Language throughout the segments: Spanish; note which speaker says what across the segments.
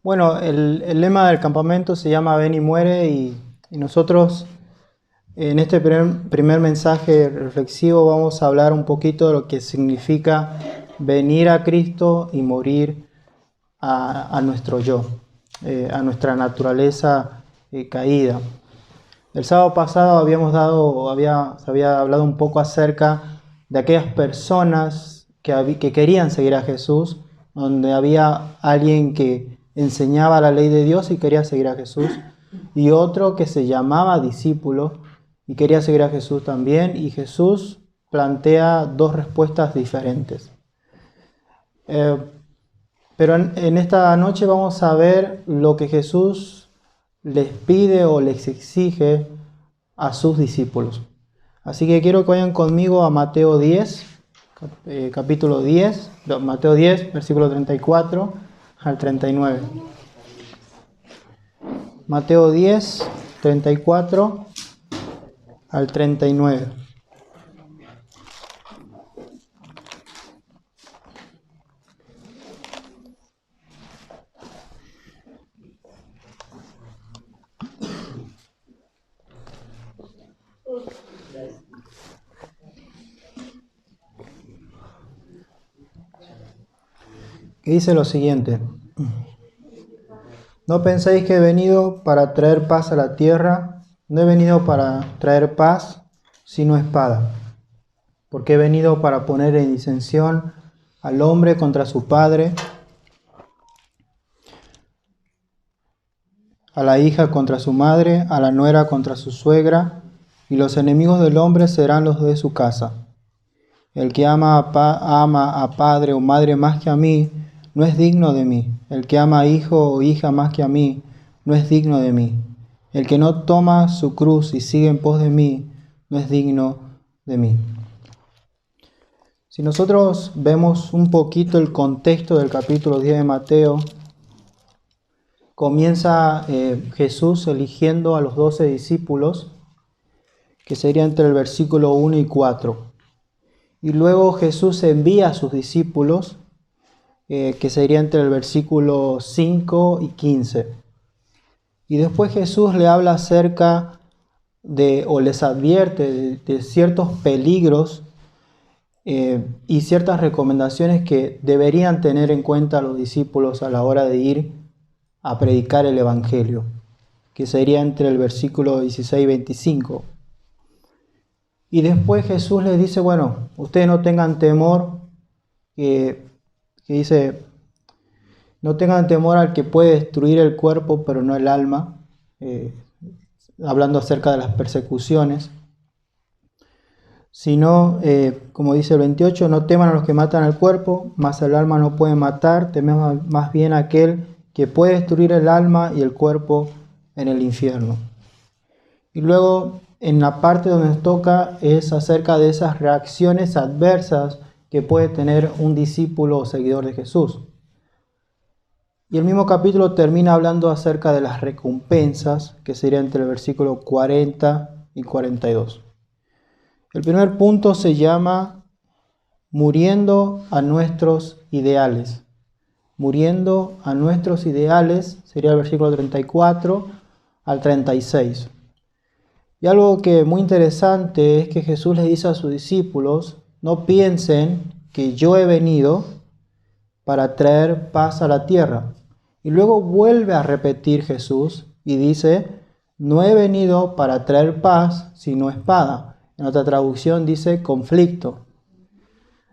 Speaker 1: Bueno, el lema del campamento se llama Ven y muere y nosotros en este primer mensaje reflexivo vamos a hablar un poquito de lo que significa venir a Cristo y morir a nuestro yo, a nuestra naturaleza caída. El sábado pasado se había hablado un poco acerca de aquellas personas que querían seguir a Jesús, donde había alguien que enseñaba la ley de Dios y quería seguir a Jesús, y otro que se llamaba discípulo y quería seguir a Jesús también, y Jesús plantea dos respuestas diferentes. Pero en esta noche vamos a ver lo que Jesús les pide o les exige a sus discípulos. Así que quiero que vayan conmigo a Mateo 10, capítulo 10, Mateo 10, versículo 34 al 39. Mateo 10, 34 al 39. Que dice lo siguiente: No penséis que he venido para traer paz a la tierra, no he venido para traer paz, sino espada, porque he venido para poner en disensión al hombre contra su padre, a la hija contra su madre, a la nuera contra su suegra, y los enemigos del hombre serán los de su casa. El que ama a padre o madre más que a mí, no es digno de mí. El que ama a hijo o hija más que a mí, no es digno de mí. El que no toma su cruz y sigue en pos de mí, no es digno de mí. Si nosotros vemos un poquito el contexto del capítulo 10 de Mateo, comienza Jesús eligiendo a los 12 discípulos, que sería entre el versículo 1 y 4. Y luego Jesús envía a sus discípulos, que sería entre el versículo 5 y 15. Y después Jesús le habla acerca o les advierte de ciertos peligros y ciertas recomendaciones que deberían tener en cuenta los discípulos a la hora de ir a predicar el Evangelio, que sería entre el versículo 16 y 25. Y después Jesús les dice, bueno, ustedes no tengan temor, que dice, no tengan temor al que puede destruir el cuerpo, pero no el alma, hablando acerca de las persecuciones, sino, como dice el 28, no teman a los que matan el cuerpo, mas el alma no puede matar, temen más bien a aquel que puede destruir el alma y el cuerpo en el infierno. Y luego, en la parte donde nos toca, es acerca de esas reacciones adversas que puede tener un discípulo o seguidor de Jesús. Y el mismo capítulo termina hablando acerca de las recompensas, que sería entre el versículo 40 y 42. El primer punto se llama muriendo a nuestros ideales. Muriendo a nuestros ideales sería el versículo 34 al 36. Y algo que es muy interesante es que Jesús les dice a sus discípulos, no piensen que yo he venido para traer paz a la tierra. Y luego vuelve a repetir Jesús y dice, no he venido para traer paz, sino espada. En otra traducción dice conflicto.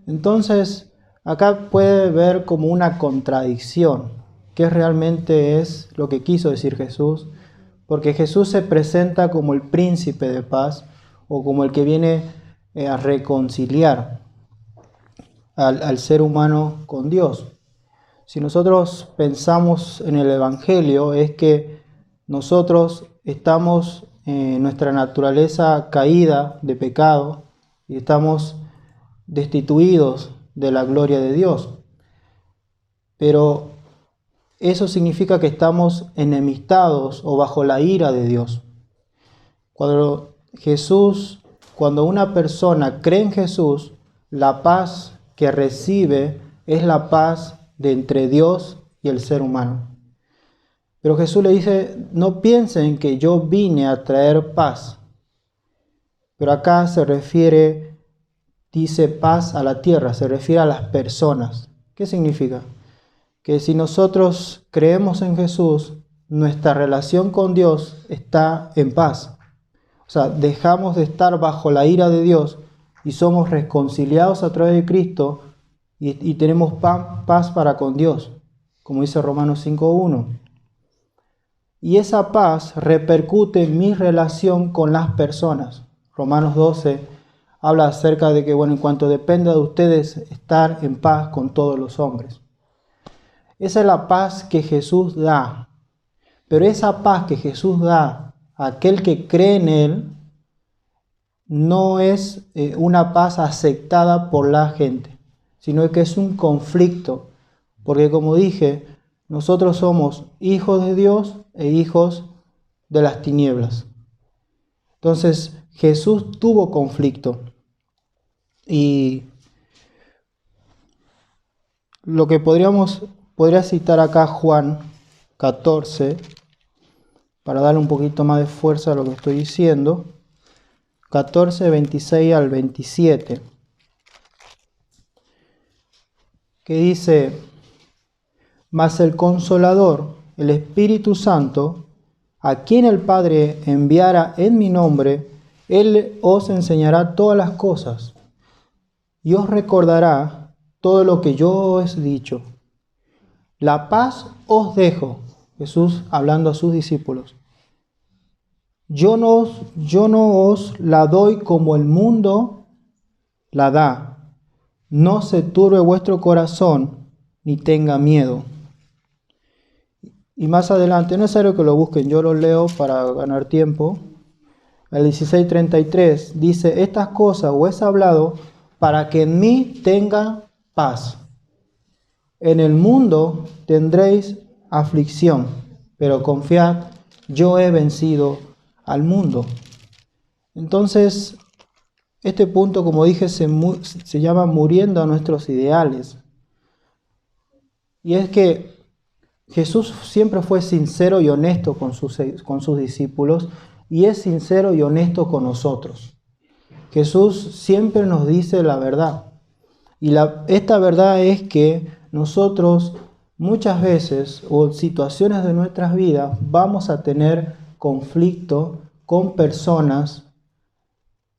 Speaker 1: Entonces, acá puede ver como una contradicción, que realmente es lo que quiso decir Jesús, porque Jesús se presenta como el príncipe de paz o como el que viene a reconciliar al ser humano con Dios. Si nosotros pensamos en el Evangelio, es que nosotros estamos en nuestra naturaleza caída de pecado y estamos destituidos de la gloria de Dios. Pero eso significa que estamos enemistados o bajo la ira de Dios. Cuando una persona cree en Jesús, la paz que recibe es la paz de entre Dios y el ser humano. Pero Jesús le dice, no piensen que yo vine a traer paz. Pero acá se refiere, dice paz a la tierra, se refiere a las personas. ¿Qué significa? Que si nosotros creemos en Jesús, nuestra relación con Dios está en paz. O sea, dejamos de estar bajo la ira de Dios y somos reconciliados a través de Cristo y tenemos paz para con Dios, como dice Romanos 5:1. Y esa paz repercute en mi relación con las personas. Romanos 12 habla acerca de que, en cuanto dependa de ustedes, estar en paz con todos los hombres. Esa es la paz que Jesús da. Pero esa paz que Jesús da a aquel que cree en Él no es una paz aceptada por la gente, sino que es un conflicto. Porque como dije, nosotros somos hijos de Dios e hijos de las tinieblas. Entonces Jesús tuvo conflicto. Y lo que podría citar acá Juan 14, para darle un poquito más de fuerza a lo que estoy diciendo. 14, 26 al 27. Que dice: Mas el Consolador, el Espíritu Santo, a quien el Padre enviara en mi nombre, Él os enseñará todas las cosas y os recordará todo lo que yo os he dicho. La paz os dejo, Jesús hablando a sus discípulos. Yo no os la doy como el mundo la da. No se turbe vuestro corazón ni tenga miedo. Y más adelante, no es necesario que lo busquen, yo lo leo para ganar tiempo. El 16:33 dice: estas cosas os he hablado para que en mí tenga paz. En el mundo tendréis aflicción, pero confiad, yo he vencido al mundo. Entonces, este punto, como dije, se llama muriendo a nuestros ideales. Y es que Jesús siempre fue sincero y honesto con sus discípulos, y es sincero y honesto con nosotros. Jesús siempre nos dice la verdad. Y esta verdad es que nosotros muchas veces o situaciones de nuestras vidas vamos a tener conflicto con personas,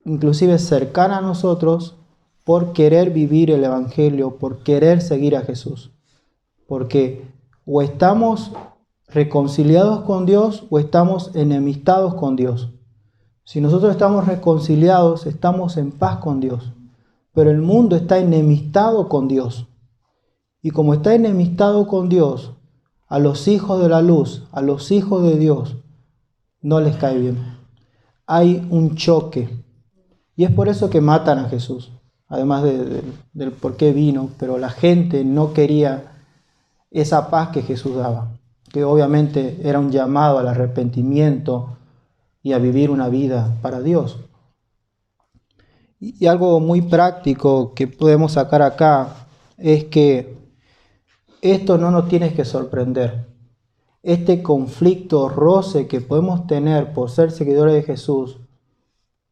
Speaker 1: inclusive cercanas a nosotros, por querer vivir el Evangelio, por querer seguir a Jesús. Porque o estamos reconciliados con Dios o estamos enemistados con Dios. Si nosotros estamos reconciliados, estamos en paz con Dios. Pero el mundo está enemistado con Dios. Y como está enemistado con Dios, a los hijos de la luz, a los hijos de Dios, no les cae bien. Hay un choque. Y es por eso que matan a Jesús. Además del por qué vino. Pero la gente no quería esa paz que Jesús daba. Que obviamente era un llamado al arrepentimiento y a vivir una vida para Dios. Y algo muy práctico que podemos sacar acá es que esto no nos tiene que sorprender. Este conflicto, roce que podemos tener por ser seguidores de Jesús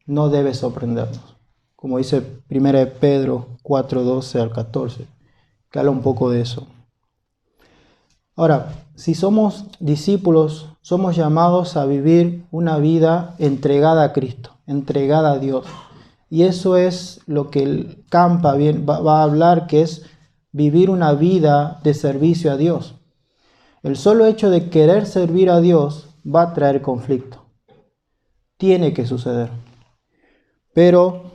Speaker 1: no debe sorprendernos. Como dice 1 Pedro 4:12 al 14, que habla un poco de eso. Ahora, si somos discípulos, somos llamados a vivir una vida entregada a Cristo, entregada a Dios. Y eso es lo que el Campa va a hablar, que es vivir una vida de servicio a Dios. El solo hecho de querer servir a Dios va a traer conflicto. Tiene que suceder. Pero,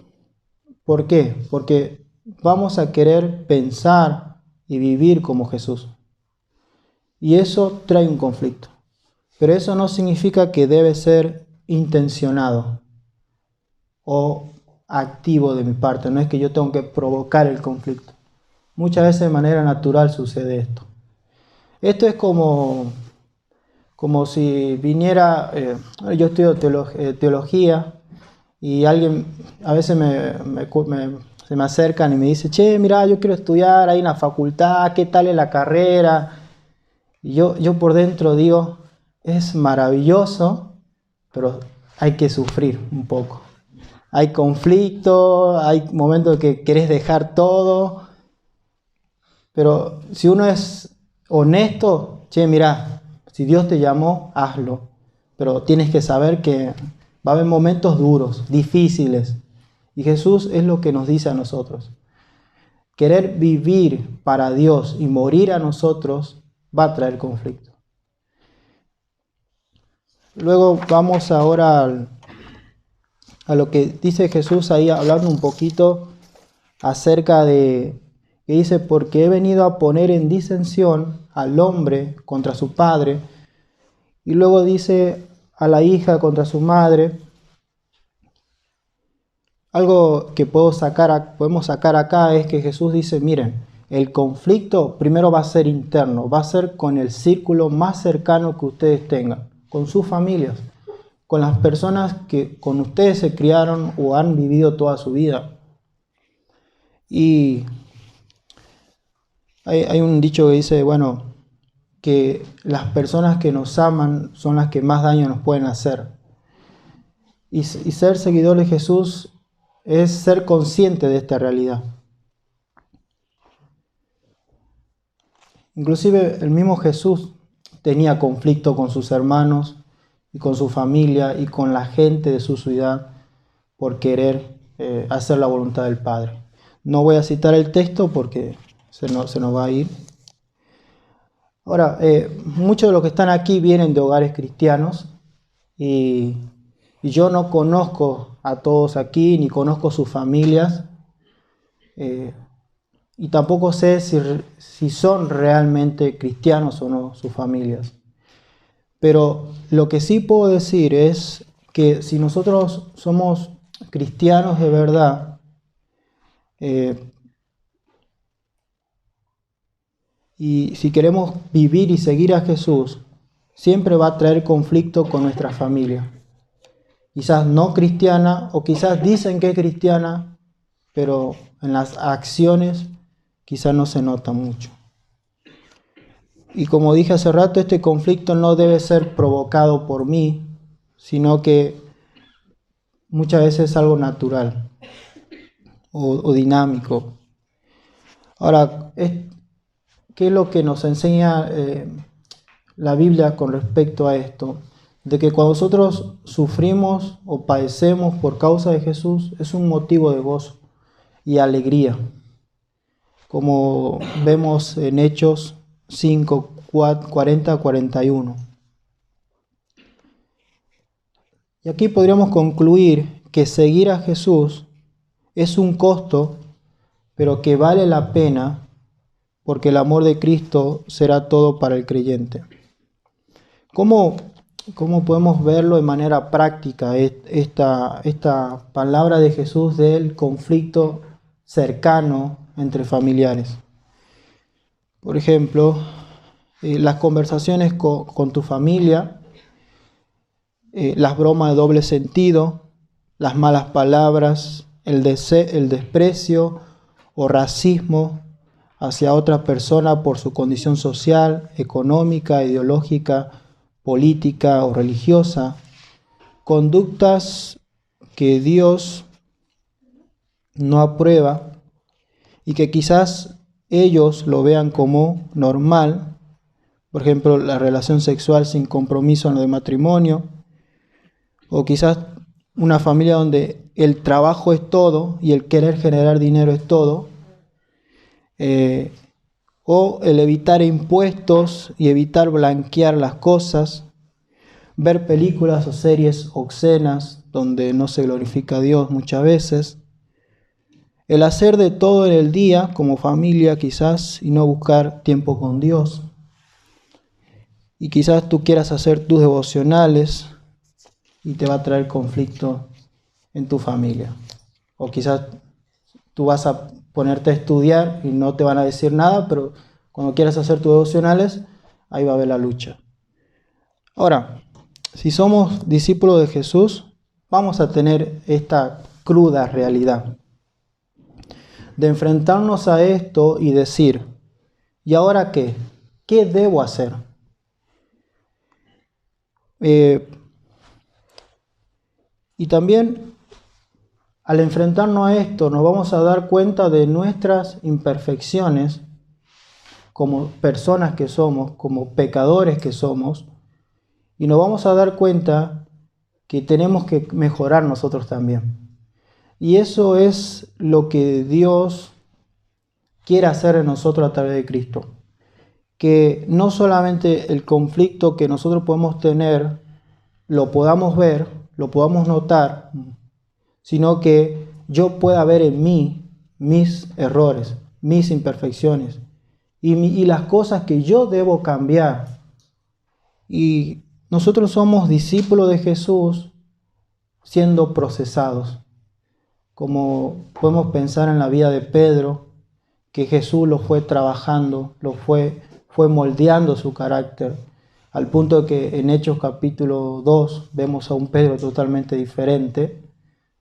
Speaker 1: ¿por qué? Porque vamos a querer pensar y vivir como Jesús. Y eso trae un conflicto. Pero eso no significa que debe ser intencionado o activo de mi parte. No es que yo tengo que provocar el conflicto. Muchas veces de manera natural sucede esto. Esto es como si viniera, yo estudio teología y alguien a veces se me acercan y me dice: che, mira, yo quiero estudiar ahí en la facultad, ¿qué tal es la carrera? Y yo por dentro digo: es maravilloso, pero hay que sufrir un poco. Hay conflicto, hay momentos que querés dejar todo, pero si uno es honesto, che, mirá, si Dios te llamó, hazlo. Pero tienes que saber que va a haber momentos duros, difíciles. Y Jesús es lo que nos dice a nosotros. Querer vivir para Dios y morir a nosotros va a traer conflicto. Luego vamos ahora a lo que dice Jesús ahí, hablando un poquito acerca de, que dice, porque he venido a poner en disensión al hombre contra su padre, y luego dice a la hija contra su madre. Algo que podemos sacar acá es que Jesús dice, miren, el conflicto primero va a ser interno, va a ser con el círculo más cercano que ustedes tengan, con sus familias, con las personas que con ustedes se criaron o han vivido toda su vida. Y hay un dicho que dice, bueno, que las personas que nos aman son las que más daño nos pueden hacer. Y ser seguidor de Jesús es ser consciente de esta realidad. Inclusive el mismo Jesús tenía conflicto con sus hermanos y con su familia y con la gente de su ciudad por querer hacer la voluntad del Padre. No voy a citar el texto porque se nos va a ir. Ahora, muchos de los que están aquí vienen de hogares cristianos y yo no conozco a todos aquí, ni conozco sus familias, y tampoco sé si son realmente cristianos o no sus familias. Pero lo que sí puedo decir es que si nosotros somos cristianos de verdad, y si queremos vivir y seguir a Jesús, siempre va a traer conflicto con nuestra familia. Quizás no cristiana, o quizás dicen que es cristiana, pero en las acciones quizás no se nota mucho. Y como dije hace rato, este conflicto no debe ser provocado por mí, sino que muchas veces es algo natural o dinámico. Ahora, ¿qué es lo que nos enseña la Biblia con respecto a esto? De que cuando nosotros sufrimos o padecemos por causa de Jesús, es un motivo de gozo y alegría. Como vemos en Hechos 5, 40, 41. Y aquí podríamos concluir que seguir a Jesús es un costo, pero que vale la pena porque el amor de Cristo será todo para el creyente. ¿Cómo podemos verlo de manera práctica, esta palabra de Jesús del conflicto cercano entre familiares? Por ejemplo, las conversaciones con tu familia, las bromas de doble sentido, las malas palabras, el desprecio o racismo hacia otra persona por su condición social, económica, ideológica, política o religiosa, conductas que Dios no aprueba y que quizás ellos lo vean como normal. Por ejemplo, la relación sexual sin compromiso en lo de matrimonio, o quizás una familia donde el trabajo es todo y el querer generar dinero es todo, o el evitar impuestos y evitar blanquear las cosas, ver películas o series obscenas donde no se glorifica a Dios muchas veces, el hacer de todo en el día como familia quizás y no buscar tiempo con Dios. Y quizás tú quieras hacer tus devocionales y te va a traer conflicto en tu familia. O quizás tú vas a ponerte a estudiar y no te van a decir nada, pero cuando quieras hacer tus devocionales, ahí va a haber la lucha. Ahora, si somos discípulos de Jesús, vamos a tener esta cruda realidad de enfrentarnos a esto y decir, ¿y ahora qué? ¿Qué debo hacer? Y también al enfrentarnos a esto nos vamos a dar cuenta de nuestras imperfecciones como personas que somos, como pecadores que somos, y nos vamos a dar cuenta que tenemos que mejorar nosotros también. Y eso es lo que Dios quiere hacer en nosotros a través de Cristo. Que no solamente el conflicto que nosotros podemos tener lo podamos ver, lo podamos notar, sino que yo pueda ver en mí mis errores, mis imperfecciones y las cosas que yo debo cambiar. Y nosotros somos discípulos de Jesús siendo procesados. Como podemos pensar en la vida de Pedro, que Jesús lo fue trabajando, fue moldeando su carácter, al punto de que en Hechos capítulo 2 vemos a un Pedro totalmente diferente,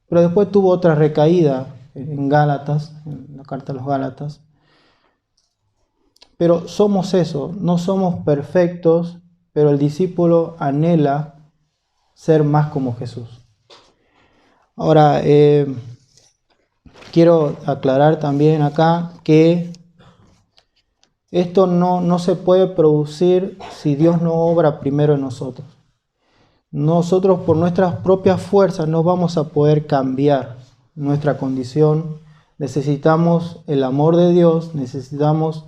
Speaker 1: pero después tuvo otra recaída en Gálatas, en la carta a los Gálatas. Pero somos eso, no somos perfectos, pero el discípulo anhela ser más como Jesús. Ahora, quiero aclarar también acá que esto no se puede producir si Dios no obra primero en nosotros. Nosotros por nuestras propias fuerzas no vamos a poder cambiar nuestra condición. Necesitamos el amor de Dios, necesitamos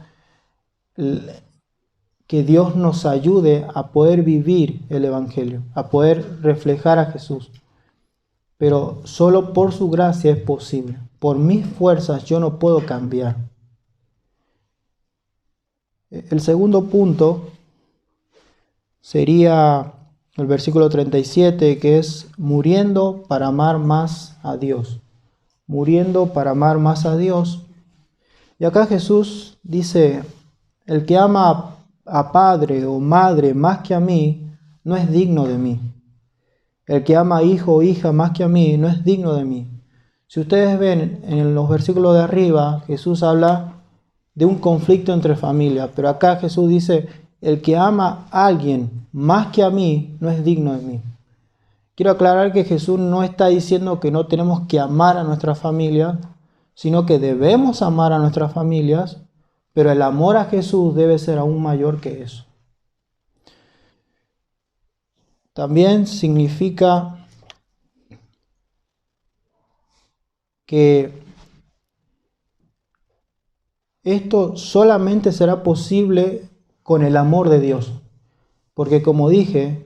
Speaker 1: que Dios nos ayude a poder vivir el Evangelio, a poder reflejar a Jesús. Pero solo por su gracia es posible. Por mis fuerzas yo no puedo cambiar. El segundo punto sería el versículo 37, que es muriendo para amar más a Dios. Muriendo para amar más a Dios. Y acá Jesús dice, el que ama a padre o madre más que a mí, no es digno de mí. El que ama a hijo o hija más que a mí, no es digno de mí. Si ustedes ven en los versículos de arriba, Jesús habla de un conflicto entre familias, pero acá Jesús dice, el que ama a alguien más que a mí, no es digno de mí. Quiero aclarar que Jesús no está diciendo que no tenemos que amar a nuestras familias, sino que debemos amar a nuestras familias, pero el amor a Jesús debe ser aún mayor que eso. También significa que esto solamente será posible con el amor de Dios. Porque como dije,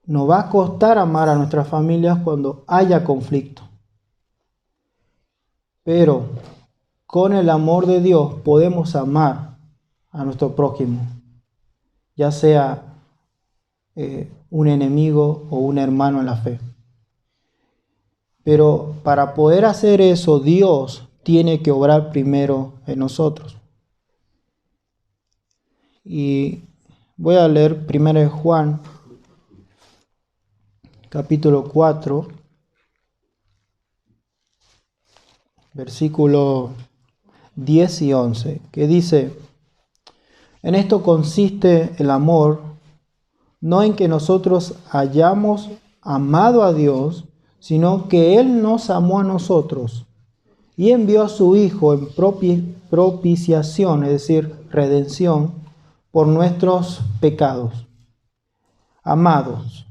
Speaker 1: nos va a costar amar a nuestras familias cuando haya conflicto. Pero con el amor de Dios podemos amar a nuestro prójimo, ya sea un enemigo o un hermano en la fe. Pero para poder hacer eso, Dios tiene que obrar primero en nosotros. Y voy a leer 1 Juan, capítulo 4, versículo 10 y 11, que dice, en esto consiste el amor, no en que nosotros hayamos amado a Dios, sino que Él nos amó a nosotros y envió a su Hijo en propiciación, es decir, redención, por nuestros pecados. Amados,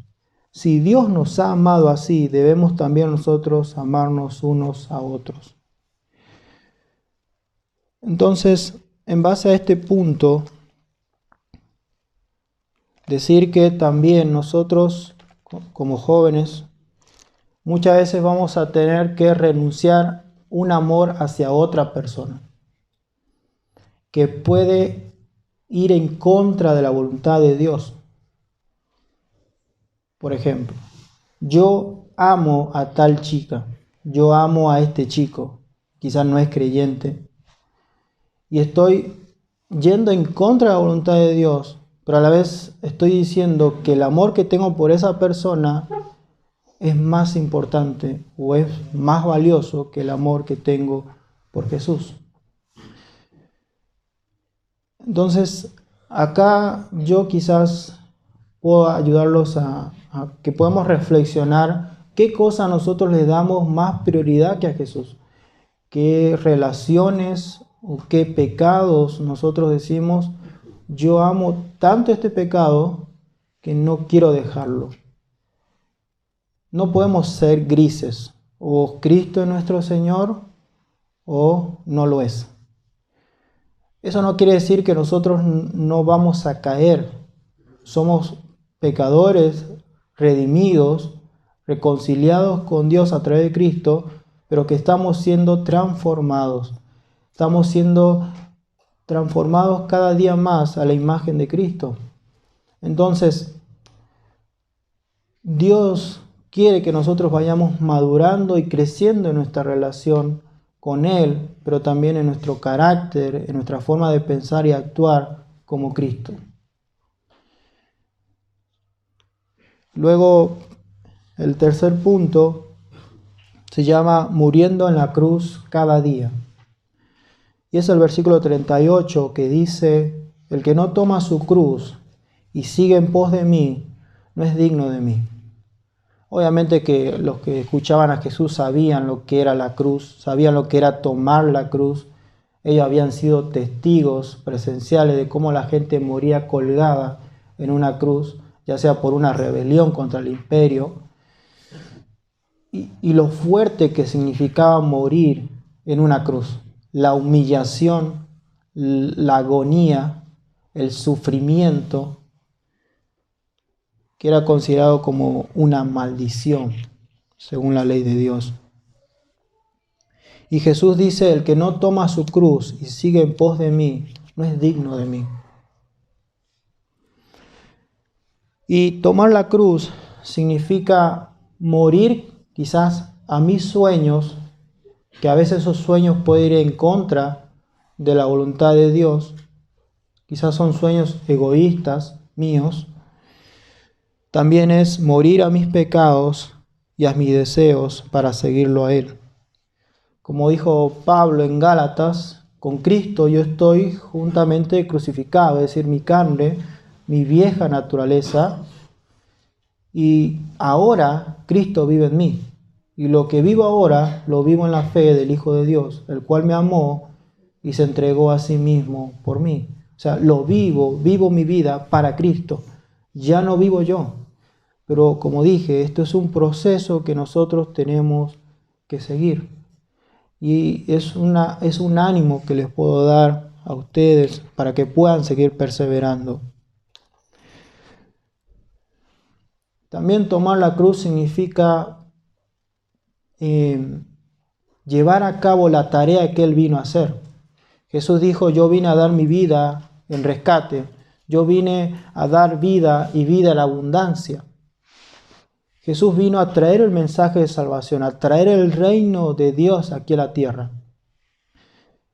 Speaker 1: si Dios nos ha amado así, debemos también nosotros amarnos unos a otros. Entonces, en base a este punto, decir que también nosotros, como jóvenes, muchas veces vamos a tener que renunciar un amor hacia otra persona, que puede ir en contra de la voluntad de Dios. Por ejemplo, yo amo a tal chica, yo amo a este chico, quizás no es creyente, y estoy yendo en contra de la voluntad de Dios, pero a la vez estoy diciendo que el amor que tengo por esa persona es más importante o es más valioso que el amor que tengo por Jesús. Entonces, acá yo quizás puedo ayudarlos a que podamos reflexionar qué cosa nosotros le damos más prioridad que a Jesús, qué relaciones o qué pecados nosotros decimos, yo amo tanto este pecado que no quiero dejarlo. No podemos ser grises, o Cristo es nuestro Señor o no lo es. Eso no quiere decir que nosotros no vamos a caer. Somos pecadores, redimidos, reconciliados con Dios a través de Cristo, pero que estamos siendo transformados. Estamos siendo transformados cada día más a la imagen de Cristo. Entonces, Dios quiere que nosotros vayamos madurando y creciendo en nuestra relación con Él, pero también en nuestro carácter, en nuestra forma de pensar y actuar como Cristo. Luego, el tercer punto se llama muriendo en la cruz cada día. Y es el versículo 38 que dice, el que no toma su cruz y sigue en pos de mí, no es digno de mí. Obviamente que los que escuchaban a Jesús sabían lo que era la cruz, sabían lo que era tomar la cruz. Ellos habían sido testigos presenciales de cómo la gente moría colgada en una cruz, ya sea por una rebelión contra el imperio, y lo fuerte que significaba morir en una cruz, la humillación, la agonía, el sufrimiento, que era considerado como una maldición, según la ley de Dios. Y Jesús dice, el que no toma su cruz y sigue en pos de mí, no es digno de mí. Y tomar la cruz significa morir quizás a mis sueños, que a veces esos sueños pueden ir en contra de la voluntad de Dios. Quizás son sueños egoístas, míos. También es morir a mis pecados y a mis deseos para seguirlo a Él. Como dijo Pablo en Gálatas, con Cristo yo estoy juntamente crucificado, es decir, mi carne, mi vieja naturaleza, y ahora Cristo vive en mí. Y lo que vivo ahora, lo vivo en la fe del Hijo de Dios, el cual me amó y se entregó a sí mismo por mí. O sea, vivo mi vida para Cristo. Ya no vivo yo. Pero como dije, esto es un proceso que nosotros tenemos que seguir. Y es un ánimo que les puedo dar a ustedes para que puedan seguir perseverando. También tomar la cruz significa llevar a cabo la tarea que Él vino a hacer. Jesús dijo, yo vine a dar mi vida en rescate. Yo vine a dar vida y vida en abundancia. Jesús vino a traer el mensaje de salvación, a traer el reino de Dios aquí a la tierra.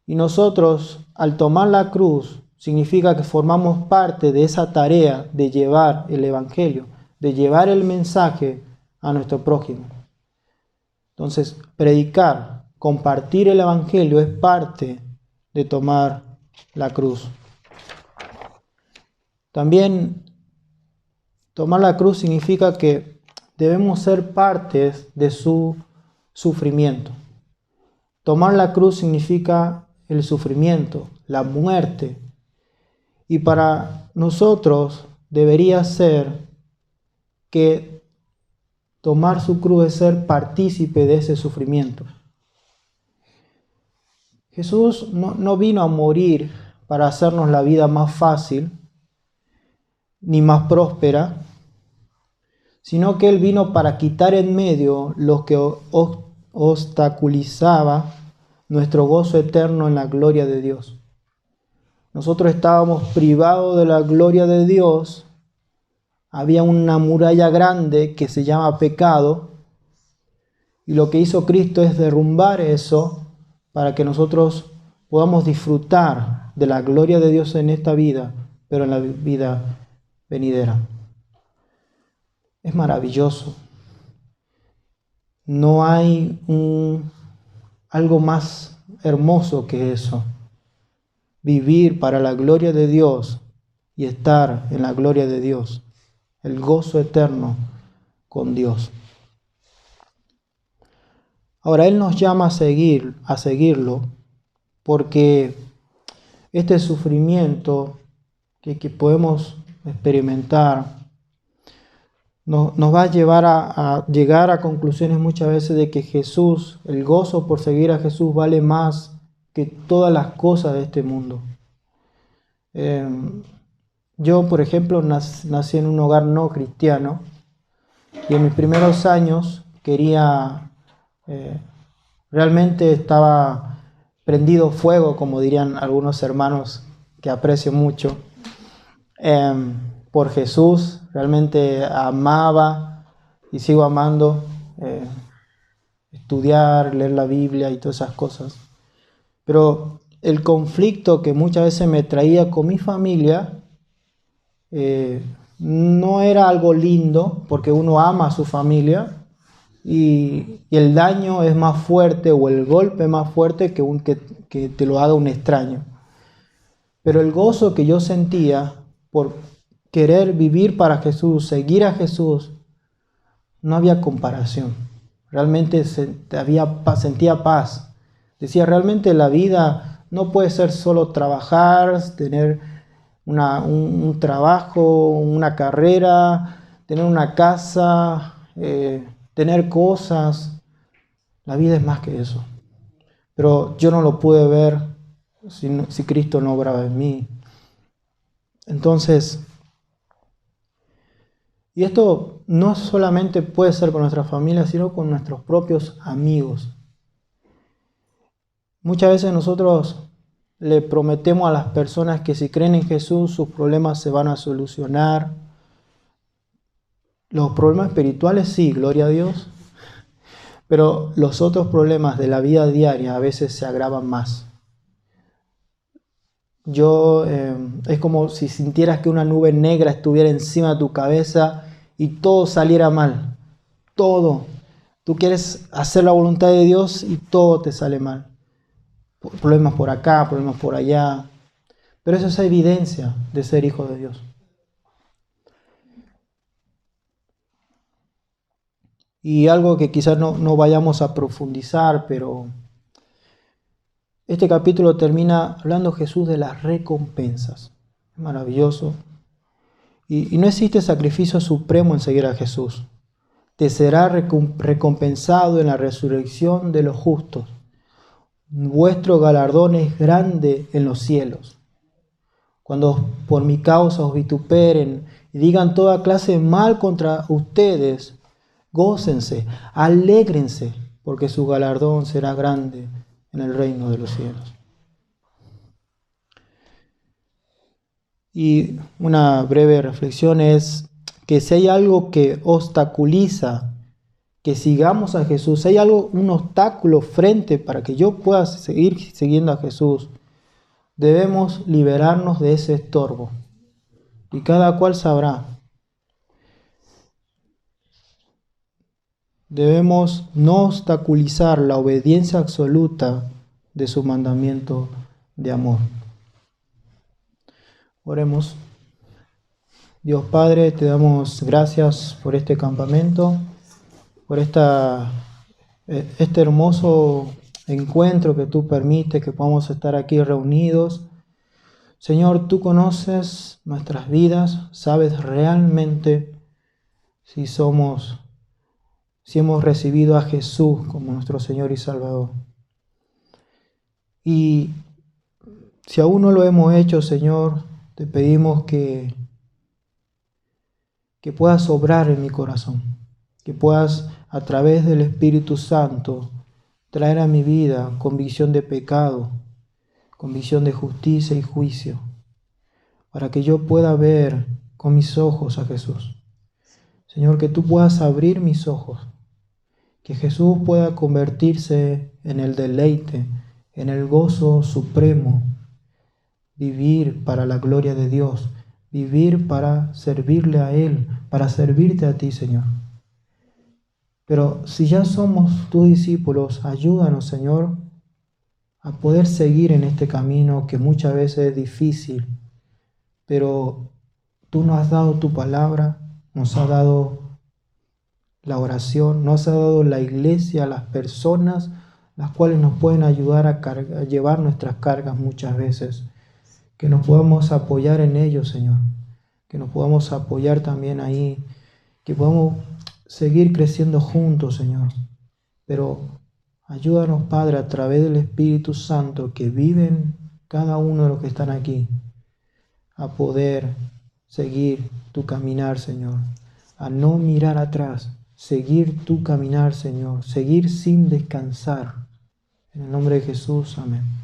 Speaker 1: Y nosotros, al tomar la cruz, significa que formamos parte de esa tarea de llevar el evangelio, de llevar el mensaje a nuestro prójimo. Entonces, predicar, compartir el evangelio es parte de tomar la cruz. También, tomar la cruz significa que debemos ser partes de su sufrimiento. Tomar la cruz significa el sufrimiento, la muerte. Y para nosotros debería ser que tomar su cruz es ser partícipe de ese sufrimiento. Jesús no vino a morir para hacernos la vida más fácil ni más próspera, sino que Él vino para quitar en medio lo que obstaculizaba nuestro gozo eterno en la gloria de Dios. Nosotros estábamos privados de la gloria de Dios, había una muralla grande que se llama pecado, y lo que hizo Cristo es derrumbar eso para que nosotros podamos disfrutar de la gloria de Dios en esta vida, pero en la vida venidera. Es maravilloso. No hay algo más hermoso que eso. Vivir para la gloria de Dios y estar en la gloria de Dios. el gozo eterno con Dios. Ahora, Él nos llama a seguirlo, porque este sufrimiento que podemos experimentar nos va a llevar a llegar a conclusiones muchas veces de que Jesús, el gozo por seguir a Jesús, vale más que todas las cosas de este mundo. Yo, por ejemplo, nací en un hogar no cristiano y en mis primeros años realmente estaba prendido fuego, como dirían algunos hermanos que aprecio mucho, por Jesús. Realmente amaba y sigo amando estudiar, leer la Biblia y todas esas cosas. Pero el conflicto que muchas veces me traía con mi familia no era algo lindo, porque uno ama a su familia y el daño es más fuerte, o el golpe es más fuerte que te lo haga un extraño. Pero el gozo que yo sentía por querer vivir para Jesús, seguir a Jesús, no había comparación. Realmente sentía paz. Decía, realmente la vida no puede ser solo trabajar, tener un trabajo, una carrera, tener una casa, tener cosas. La vida es más que eso. Pero yo no lo pude ver si Cristo no obraba en mí. Entonces, y esto no solamente puede ser con nuestra familia, sino con nuestros propios amigos. Muchas veces nosotros le prometemos a las personas que si creen en Jesús, sus problemas se van a solucionar. Los problemas espirituales sí, gloria a Dios, pero los otros problemas de la vida diaria a veces se agravan más. Es como si sintieras que una nube negra estuviera encima de tu cabeza y todo saliera mal. Todo. Tú quieres hacer la voluntad de Dios y todo te sale mal. Problemas por acá, problemas por allá. Pero eso es evidencia de ser hijo de Dios. Y algo que quizás no vayamos a profundizar, pero este capítulo termina hablando Jesús de las recompensas. Es maravilloso. Y no existe sacrificio supremo en seguir a Jesús. Te será recompensado en la resurrección de los justos. Vuestro galardón es grande en los cielos. Cuando por mi causa os vituperen y digan toda clase de mal contra ustedes, gócense, alégrense, porque su galardón será grande en el reino de los cielos. Y una breve reflexión es que si hay algo que obstaculiza que sigamos a Jesús, si hay un obstáculo frente para que yo pueda seguir siguiendo a Jesús, debemos liberarnos de ese estorbo. Y cada cual sabrá. Debemos no obstaculizar la obediencia absoluta de su mandamiento de amor. Oremos. Dios Padre, te damos gracias por este campamento, por este hermoso encuentro que tú permites, que podamos estar aquí reunidos. Señor, tú conoces nuestras vidas, sabes realmente si hemos recibido a Jesús como nuestro Señor y Salvador. Y si aún no lo hemos hecho, Señor, te pedimos que puedas obrar en mi corazón, que puedas a través del Espíritu Santo traer a mi vida convicción de pecado, convicción de justicia y juicio, para que yo pueda ver con mis ojos a Jesús. Señor, que tú puedas abrir mis ojos, que Jesús pueda convertirse en el deleite, en el gozo supremo, vivir para la gloria de Dios, vivir para servirle a Él, para servirte a ti, Señor. Pero si ya somos tus discípulos, ayúdanos, Señor, a poder seguir en este camino que muchas veces es difícil, pero tú nos has dado tu palabra, nos has dado la oración, nos has dado la iglesia, las personas, las cuales nos pueden ayudar a llevar nuestras cargas muchas veces. Que nos podamos apoyar en ellos, Señor. Que nos podamos apoyar también ahí. Que podamos seguir creciendo juntos, Señor. Pero ayúdanos, Padre, a través del Espíritu Santo que vive en cada uno de los que están aquí, a poder seguir tu caminar, Señor. A no mirar atrás, seguir tu caminar, Señor. Seguir sin descansar. En el nombre de Jesús, amén.